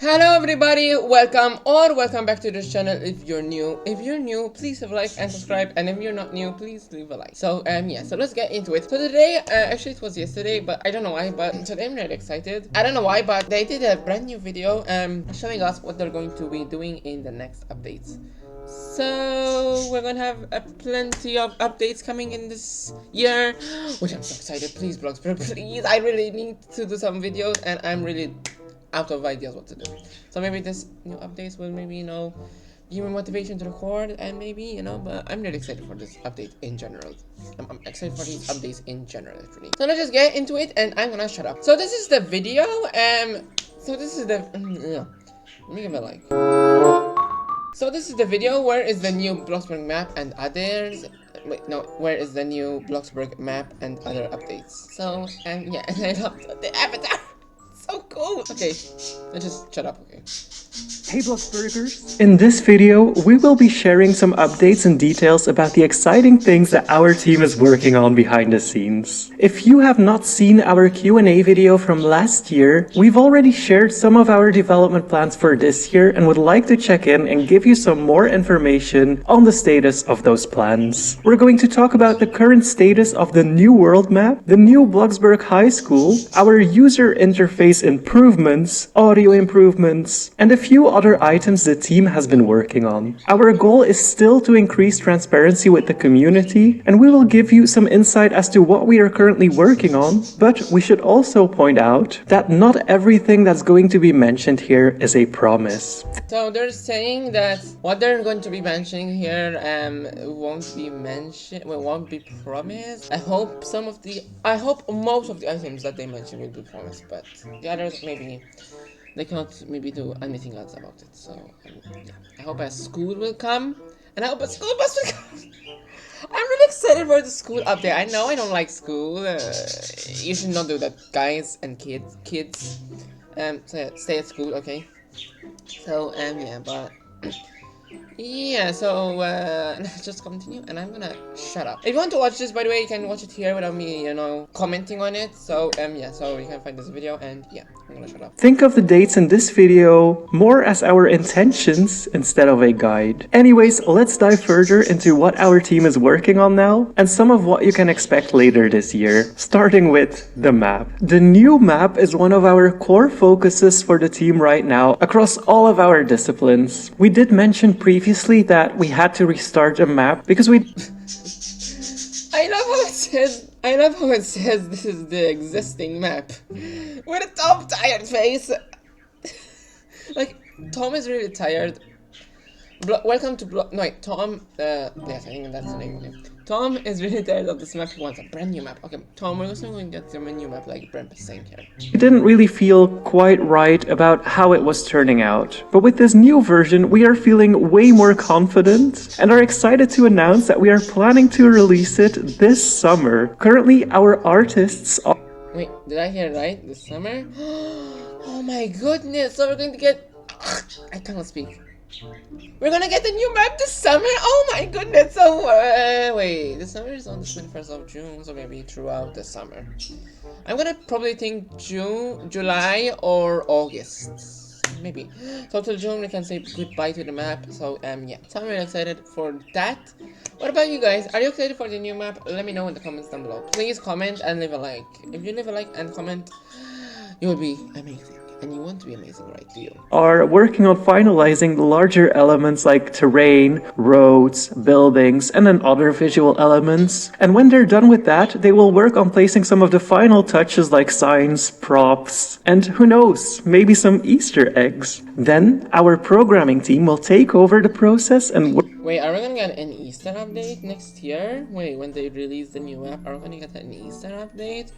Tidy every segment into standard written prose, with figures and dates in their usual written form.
Hello everybody, welcome back to this channel. If you're new, please have a like and subscribe, and if you're not new, please leave a like. So so let's get into it. So today, actually it was yesterday, but I don't know why, but today I'm really excited. I don't know why, but they did a brand new video showing us what they're going to be doing in the next updates. So we're gonna have plenty of updates coming in this year, which I'm so excited. Please Bloxburg, please, I really need to do some videos, and I'm really out of ideas what to do. So maybe this new updates will maybe, give me motivation to record, and maybe, but I'm really excited for this update in general. I'm excited for these updates in general, actually. So let's just get into it, and I'm gonna shut up. So this is the video, so this is the, let me give it a like. So this is the video, where is the new Bloxburg map and others. Wait, no, where is the new Bloxburg map and other updates. So, yeah, and I love the avatar. So cool. Okay, let's just shut up, okay. Hey Bloxburgers! In this video, we will be sharing some updates and details about the exciting things that our team is working on behind the scenes. If you have not seen our Q&A video from last year, we've already shared some of our development plans for this year and would like to check in and give you some more information on the status of those plans. We're going to talk about the current status of the new world map, the new Bloxburg High School, our user interface improvements, audio improvements, and a few other items the team has been working on. Our goal is still to increase transparency with the community, and we will give you some insight as to what we are currently working on, but we should also point out that not everything that's going to be mentioned here is a promise. So they're saying that what they're going to be mentioning here won't be mentioned, won't be promised. I hope most of the items that they mention will be promised, but the others maybe they cannot maybe do anything else about it. So yeah. I hope a school will come, and I hope a school bus will come. I'm really excited for the school update. I know I don't like school. You should not do that, guys and kids. So yeah, stay at school, okay? So yeah, but yeah, so let's just continue, and I'm gonna shut up. If you want to watch this, by the way, you can watch it here without me, commenting on it. So yeah, so you can find this video, and yeah, I'm gonna shut up. Think of the dates in this video more as our intentions instead of a guide. Anyways, let's dive further into what our team is working on now, and some of what you can expect later this year, starting with the map. The new map is one of our core focuses for the team right now across all of our disciplines. We did mention previously that we had to restart a map because we I love how it says this is the existing map with a Tom tired face. Like, Tom is really tired. Welcome to no, wait, Tom, yes, I think that's the name of him. Tom is really tired of this map. He wants a brand new map. Okay, Tom, we're also going to get some new map, like Brent is saying here. We didn't really feel quite right about how it was turning out. But with this new version, we are feeling way more confident and are excited to announce that we are planning to release it this summer. Currently, our artists are... Wait, did I hear right? This summer? Oh my goodness, so we're going to get... I cannot speak. We're gonna get the new map this summer? Oh my goodness, so wait, the summer is on the 21st of June, so maybe throughout the summer. I'm gonna probably think June, July, or August. Maybe. So till June we can say goodbye to the map, so yeah. So I'm really excited for that. What about you guys? Are you excited for the new map? Let me know in the comments down below. Please comment and leave a like. If you leave a like and comment, you will be amazing. And you want to be amazing, right? Do you? Are working on finalizing the larger elements like terrain, roads, buildings, and then other visual elements. And when they're done with that, they will work on placing some of the final touches like signs, props, and who knows, maybe some Easter eggs. Then our programming team will take over the process and wait, are we gonna get an Easter update next year? Wait, when they release the new app, are we gonna get an Easter update?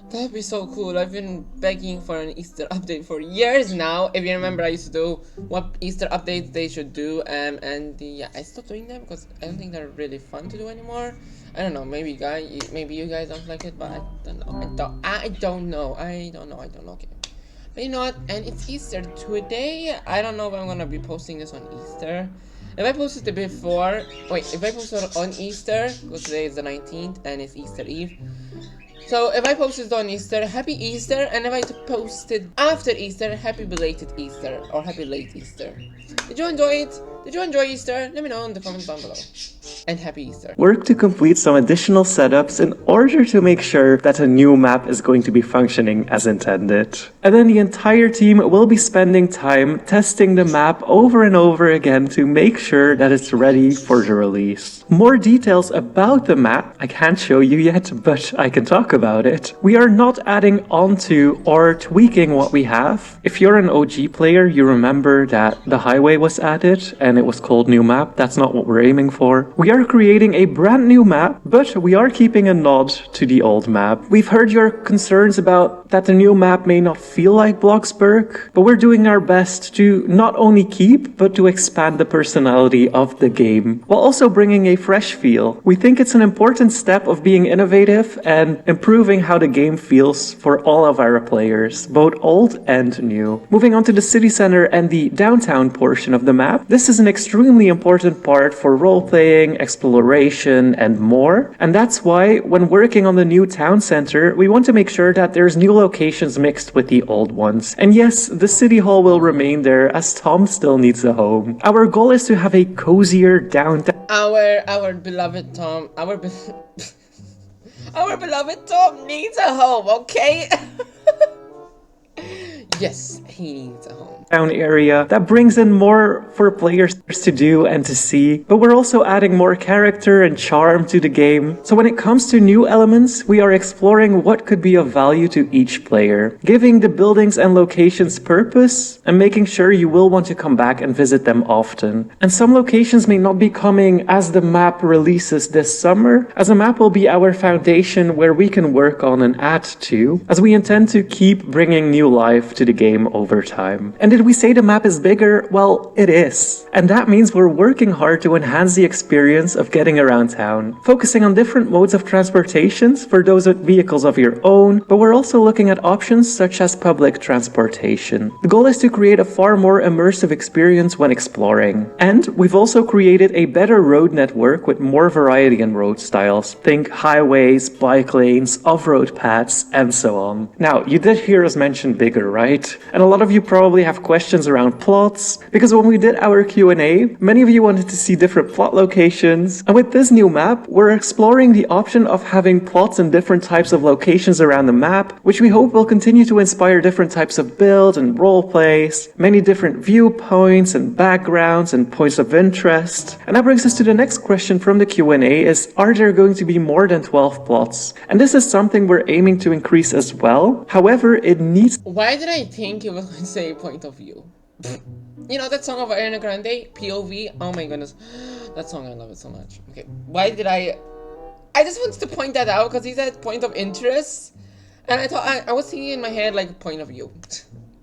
That'd be so cool. I've been begging for an Easter update for years now. If you remember, I used to do what Easter updates they should do, and yeah, I stopped doing them because I don't think they're really fun to do anymore. I don't know, maybe you guys don't like it, but I don't know. I don't know. Okay. But you know what? And it's Easter today. I don't know if I'm gonna be posting this on Easter. If I posted it before, if I posted it on Easter, because today is the 19th and it's Easter Eve, So if I posted on Easter, happy Easter, and if I posted after Easter, happy belated Easter or happy late Easter. Did you enjoy it? Did you enjoy Easter? Let me know in the comments down below. And happy Easter. Work to complete some additional setups in order to make sure that a new map is going to be functioning as intended. And then the entire team will be spending time testing the map over and over again to make sure that it's ready for the release. More details about the map I can't show you yet, but I can talk about it. We are not adding onto or tweaking what we have. If you're an OG player, you remember that the highway was added and it was called new map. That's not what we're aiming for. We are creating a brand new map, but we are keeping a nod to the old map. We've heard your concerns about that the new map may not feel like Bloxburg, but we're doing our best to not only keep, but to expand the personality of the game, while also bringing a fresh feel. We think it's an important step of being innovative and improving how the game feels for all of our players, both old and new. Moving on to the city center and the downtown portion of the map, this is an extremely important part for role-playing, exploration, and more. And that's why when working on the new town center, we want to make sure that there's new locations mixed with the old ones. And yes, the city hall will remain there as Tom still needs a home. Our goal is to have a cozier downtown. Our beloved Tom, our beloved Tom needs a home, okay? Yes, he needs a home. Town area that brings in more for players to do and to see, but we're also adding more character and charm to the game. So when it comes to new elements, we are exploring what could be of value to each player, giving the buildings and locations purpose and making sure you will want to come back and visit them often. And some locations may not be coming as the map releases this summer, as the map will be our foundation where we can work on and add to, as we intend to keep bringing new life to the game over time. And did we say the map is bigger? Well, it is. And that means we're working hard to enhance the experience of getting around town, focusing on different modes of transportations for those with vehicles of your own, but we're also looking at options such as public transportation. The goal is to create a far more immersive experience when exploring. And we've also created a better road network with more variety in road styles. Think highways, bike lanes, off-road paths, and so on. Now, you did hear us mention bigger, right? And a lot of you probably have questions around plots, because when we did our Q&A, many of you wanted to see different plot locations. And with this new map, we're exploring the option of having plots in different types of locations around the map, which we hope will continue to inspire different types of build and role plays, many different viewpoints and backgrounds and points of interest. And that brings us to the next question from the Q&A is, are there going to be more than 12 plots? And this is something we're aiming to increase as well. However, it needs... Why did I think it was going to say point of view? You know that song of Ariana Grande, POV? Oh my goodness. That song, I love it so much. Okay, why did I just wanted to point that out because he said point of interest. And I thought, I was thinking in my head like point of view.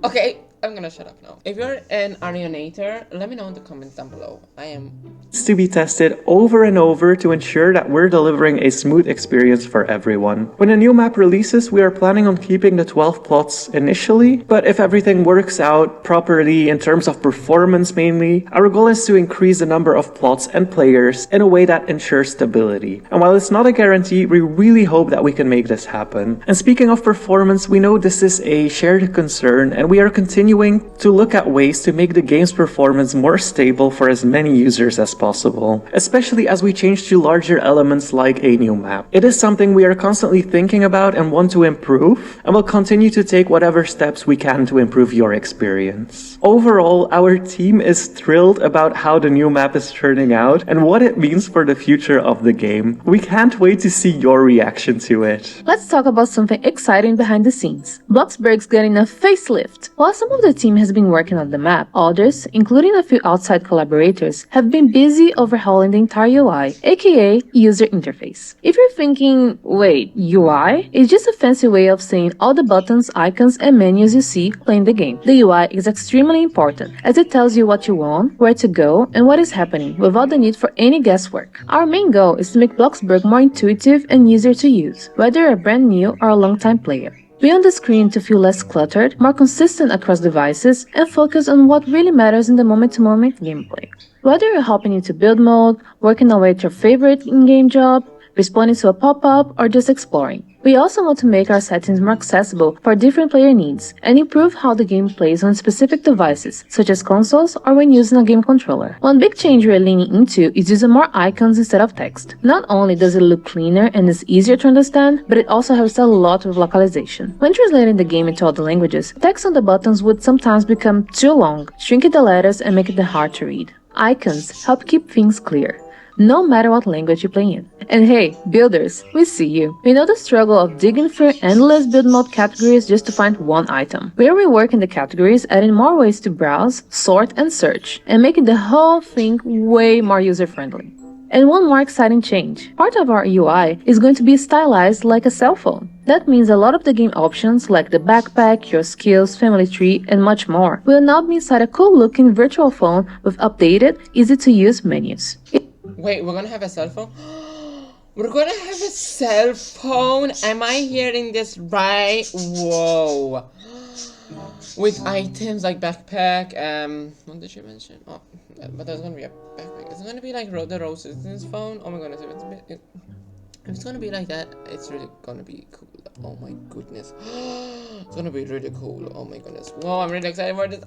Okay, I'm gonna shut up now. If you're an Arianator, let me know in the comments down below. I am... to be tested over and over to ensure that we're delivering a smooth experience for everyone. When a new map releases, we are planning on keeping the 12 plots initially, but if everything works out properly in terms of performance mainly, our goal is to increase the number of plots and players in a way that ensures stability. And while it's not a guarantee, we really hope that we can make this happen. And speaking of performance, we know this is a shared concern, and we are continuing to look at ways to make the game's performance more stable for as many users as possible, especially as we change to larger elements like a new map. It is something we are constantly thinking about and want to improve, and will continue to take whatever steps we can to improve your experience. Overall, our team is thrilled about how the new map is turning out and what it means for the future of the game. We can't wait to see your reaction to it. Let's talk about something exciting behind the scenes. Bloxburg's getting a facelift. While some of the team has been working on the map, others, including a few outside collaborators, have been busy overhauling the entire UI, aka user interface. If you're thinking, wait, UI? It's just a fancy way of saying all the buttons, icons, and menus you see playing the game. The UI is extremely important, as it tells you what you want, where to go, and what is happening, without the need for any guesswork. Our main goal is to make Bloxburg more intuitive and easier to use, whether you're brand new or a long-time player. We want the screen to feel less cluttered, more consistent across devices, and focus on what really matters in the moment-to-moment gameplay. Whether you're hopping into build mode, working away at your favorite in-game job, responding to a pop-up, or just exploring, We also want to make our settings more accessible for different player needs and improve how the game plays on specific devices, such as consoles or when using a game controller. One big change we're leaning into is using more icons instead of text. Not only does it look cleaner and is easier to understand, but it also helps a lot with localization. When translating the game into other languages, text on the buttons would sometimes become too long, shrinking the letters and making them hard to read. Icons help keep things clear, no matter what language you play in. And hey, builders, we see you. We know the struggle of digging through endless build mode categories just to find one item. We're reworking the categories, adding more ways to browse, sort, and search, and making the whole thing way more user-friendly. And one more exciting change. Part of our UI is going to be stylized like a cell phone. That means a lot of the game options like the backpack, your skills, family tree, and much more will now be inside a cool-looking virtual phone with updated, easy-to-use menus. Wait, we're gonna have a cell phone? We're gonna have a cell phone? Am I hearing this right? Whoa. With items like backpack, what did you mention? Oh, but there's gonna be a backpack. It's gonna be like the Rose Citizens phone. Oh my goodness, if it's gonna be like that, it's really gonna be cool. Oh my goodness. It's gonna be really cool. Oh my goodness. Whoa, I'm really excited for these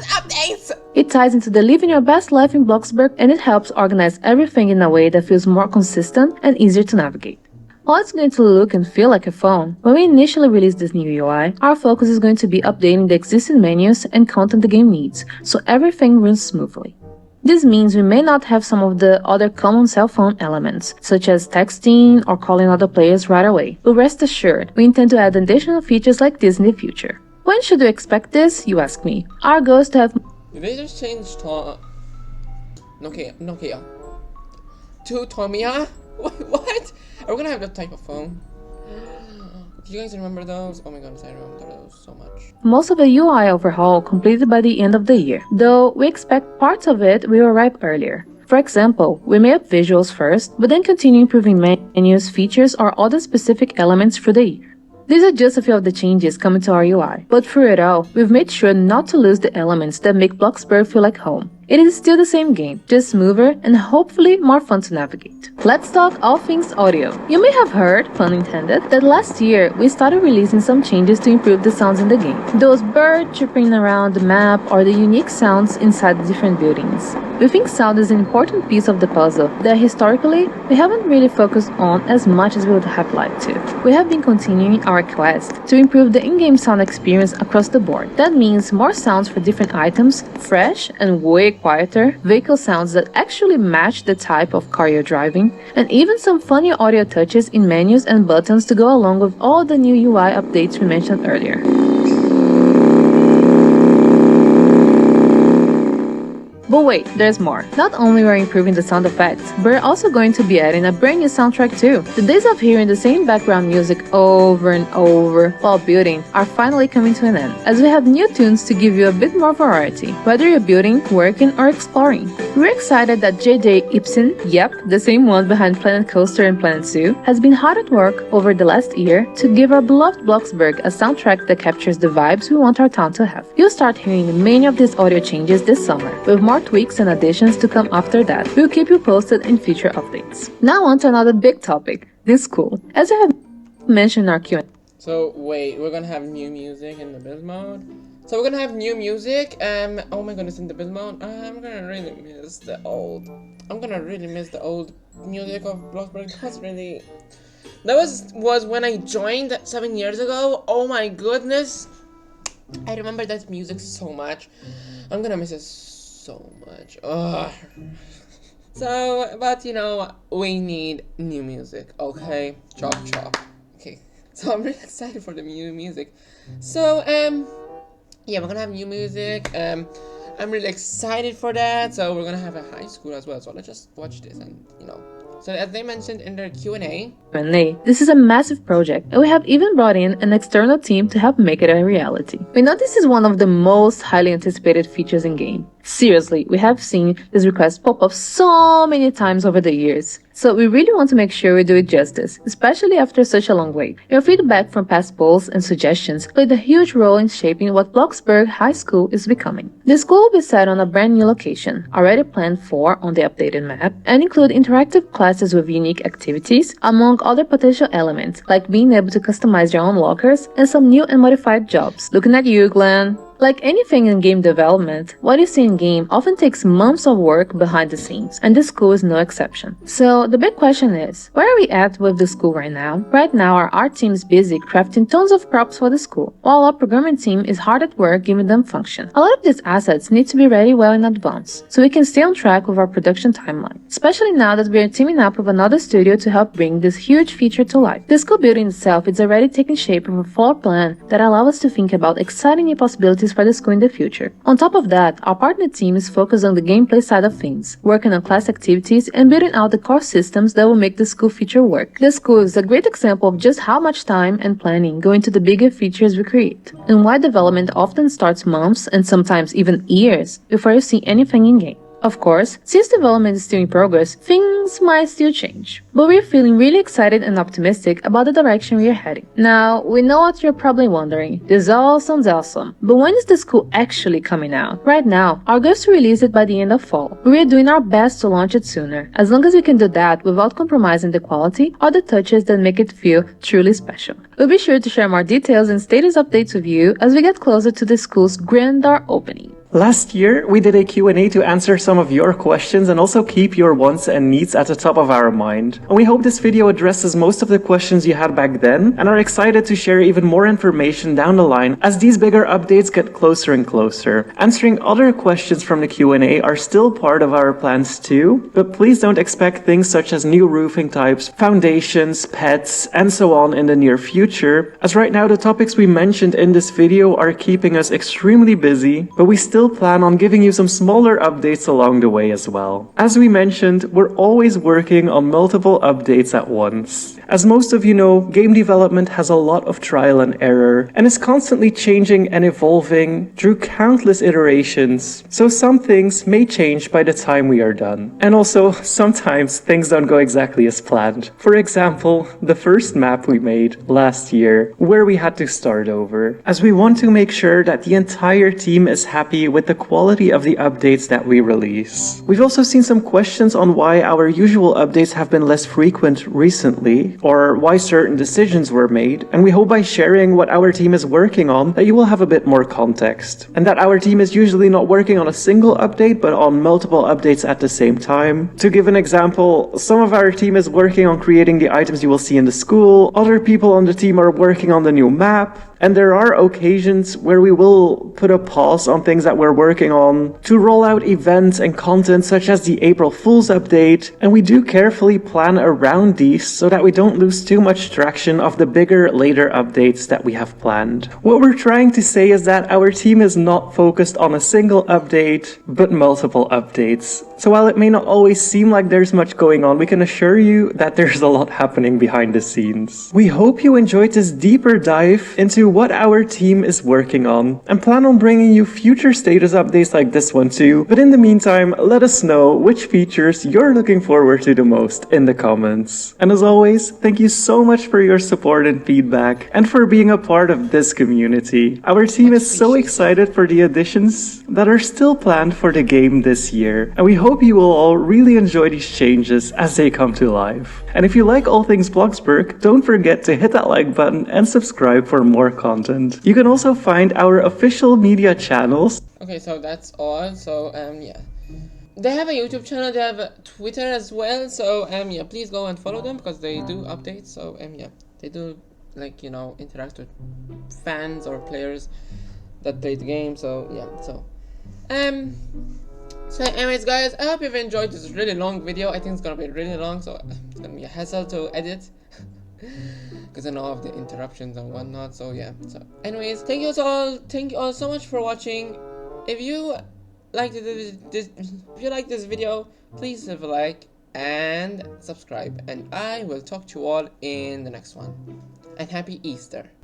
updates! It ties into the living your best life in Bloxburg, and it helps organize everything in a way that feels more consistent and easier to navigate. While it's going to look and feel like a phone, when we initially release this new UI, our focus is going to be updating the existing menus and content the game needs, so everything runs smoothly. This means we may not have some of the other common cell phone elements, such as texting or calling other players right away, but rest assured, we intend to add additional features like this in the future. When should we expect this, you ask me? Our goal is to have... Did they just change Nokia to Tomia? What? Are we gonna have that type of phone? Do you guys remember those? Oh my goodness, I remember those so much. Most of the UI overhaul completed by the end of the year, though we expect parts of it will arrive earlier. For example, we may up visuals first, but then continue improving menus, features, or other specific elements through the year. These are just a few of the changes coming to our UI, but through it all, we've made sure not to lose the elements that make Bloxburg feel like home. It is still the same game, just smoother and hopefully more fun to navigate. Let's talk all things audio. You may have heard, pun intended, that last year we started releasing some changes to improve the sounds in the game. Those birds chirping around the map or the unique sounds inside the different buildings. We think sound is an important piece of the puzzle that historically we haven't really focused on as much as we would have liked to. We have been continuing our quest to improve the in-game sound experience across the board. That means more sounds for different items, fresh and way quieter, vehicle sounds that actually match the type of car you're driving, and even some funny audio touches in menus and buttons to go along with all the new UI updates we mentioned earlier. But wait, there's more. Not only are we improving the sound effects, but we're also going to be adding a brand new soundtrack too. The days of hearing the same background music over and over while building are finally coming to an end, as we have new tunes to give you a bit more variety, whether you're building, working, or exploring. We're excited that J.J. Ibsen, yep, the same one behind Planet Coaster and Planet Zoo, has been hard at work over the last year to give our beloved Bloxburg a soundtrack that captures the vibes we want our town to have. You'll start hearing many of these audio changes this summer, with more tweaks and additions to come after that. We'll keep you posted in future updates. Now on to another big topic, this school. As I have mentioned in our Q&A. So wait, we're gonna have new music in the build mode? So we're gonna have new music, oh my goodness, in the build mode? I'm gonna really miss the old music of Bloxburg. That was when I joined 7 years ago. Oh my goodness. I remember that music so much. I'm gonna miss it so much. Ugh. So, but you know, we need new music, okay? Chop chop. Okay. So I'm really excited for the new music. So, yeah, we're gonna have new music. I'm really excited for that. So we're gonna have a high school as well. So let's just watch this and, you know. So as they mentioned in their Q&A. This is a massive project, and we have even brought in an external team to help make it a reality. We know this is one of the most highly anticipated features in game. Seriously, we have seen this request pop up so many times over the years. So we really want to make sure we do it justice, especially after such a long wait. Your feedback from past polls and suggestions played a huge role in shaping what Bloxburg High School is becoming. The school will be set on a brand new location, already planned for on the updated map, and include interactive classes with unique activities, among other potential elements, like being able to customize your own lockers and some new and modified jobs. Looking at you, Glenn. Like anything in game development, what you see in game often takes months of work behind the scenes, and this school is no exception. So the big question is, where are we at with the school right now? Right now, our art team is busy crafting tons of props for the school, while our programming team is hard at work giving them function. A lot of these assets need to be ready well in advance, so we can stay on track with our production timeline, especially now that we are teaming up with another studio to help bring this huge feature to life. The school building itself is already taking shape with a floor plan that allows us to think about exciting new possibilities for the school in the future. On top of that, our partner team is focused on the gameplay side of things, working on class activities and building out the core systems that will make the school feature work. The school is a great example of just how much time and planning go into the bigger features we create, and why development often starts months and sometimes even years before you see anything in game. Of course, since development is still in progress, things might still change, but we're feeling really excited and optimistic about the direction we are heading. Now, we know what you're probably wondering. This all sounds awesome, but when is the school actually coming out? Right now, our goal is to release it by the end of fall, but we are doing our best to launch it sooner, as long as we can do that without compromising the quality or the touches that make it feel truly special. We'll be sure to share more details and status updates with you as we get closer to the school's grand door opening. Last year, we did a Q&A to answer some of your questions and also keep your wants and needs at the top of our mind. And we hope this video addresses most of the questions you had back then and are excited to share even more information down the line as these bigger updates get closer and closer. Answering other questions from the Q&A are still part of our plans too, but please don't expect things such as new roofing types, foundations, pets, and so on in the near future, as right now the topics we mentioned in this video are keeping us extremely busy, but we still plan on giving you some smaller updates along the way as well. As we mentioned, we're always working on multiple updates at once. As most of you know, game development has a lot of trial and error and is constantly changing and evolving through countless iterations, so some things may change by the time we are done. And also, sometimes things don't go exactly as planned. For example, the first map we made last year, where we had to start over, as we want to make sure that the entire team is happy with the quality of the updates that we release. We've also seen some questions on why our usual updates have been less frequent recently, or why certain decisions were made, and we hope by sharing what our team is working on that you will have a bit more context, and that our team is usually not working on a single update but on multiple updates at the same time. To give an example, some of our team is working on creating the items you will see in the school, other people on the team are working on the new map, and there are occasions where we will put a pause on things that we're working on to roll out events and content such as the April Fool's update, and we do carefully plan around these so that we don't lose too much traction of the bigger later updates that we have planned. What we're trying to say is that our team is not focused on a single update, but multiple updates. So while it may not always seem like there's much going on, we can assure you that there's a lot happening behind the scenes. We hope you enjoyed this deeper dive into what our team is working on, and plan on bringing you future status updates like this one too. But in the meantime, let us know which features you're looking forward to the most in the comments. And as always, thank you so much for your support and feedback, and for being a part of this community. Our team is so excited for the additions that are still planned for the game this year, and we hope you will all really enjoy these changes as they come to life. And if you like all things Bloxburg, don't forget to hit that like button and subscribe for more content. You can also find our official media channels. Okay, so that's all. So yeah, they have a YouTube channel, they have a Twitter as well, so yeah, please go and follow them because they do updates. So yeah, they do, like, you know, interact with fans or players that play the game. So yeah, so anyways guys, I hope you've enjoyed this really long video. I think it's gonna be really long, so it's gonna be a hassle to edit because I know of the interruptions and whatnot. So yeah, so anyways, thank you all so much for watching. If you liked this video, please leave a like and subscribe, and I will talk to you all in the next one. And happy Easter.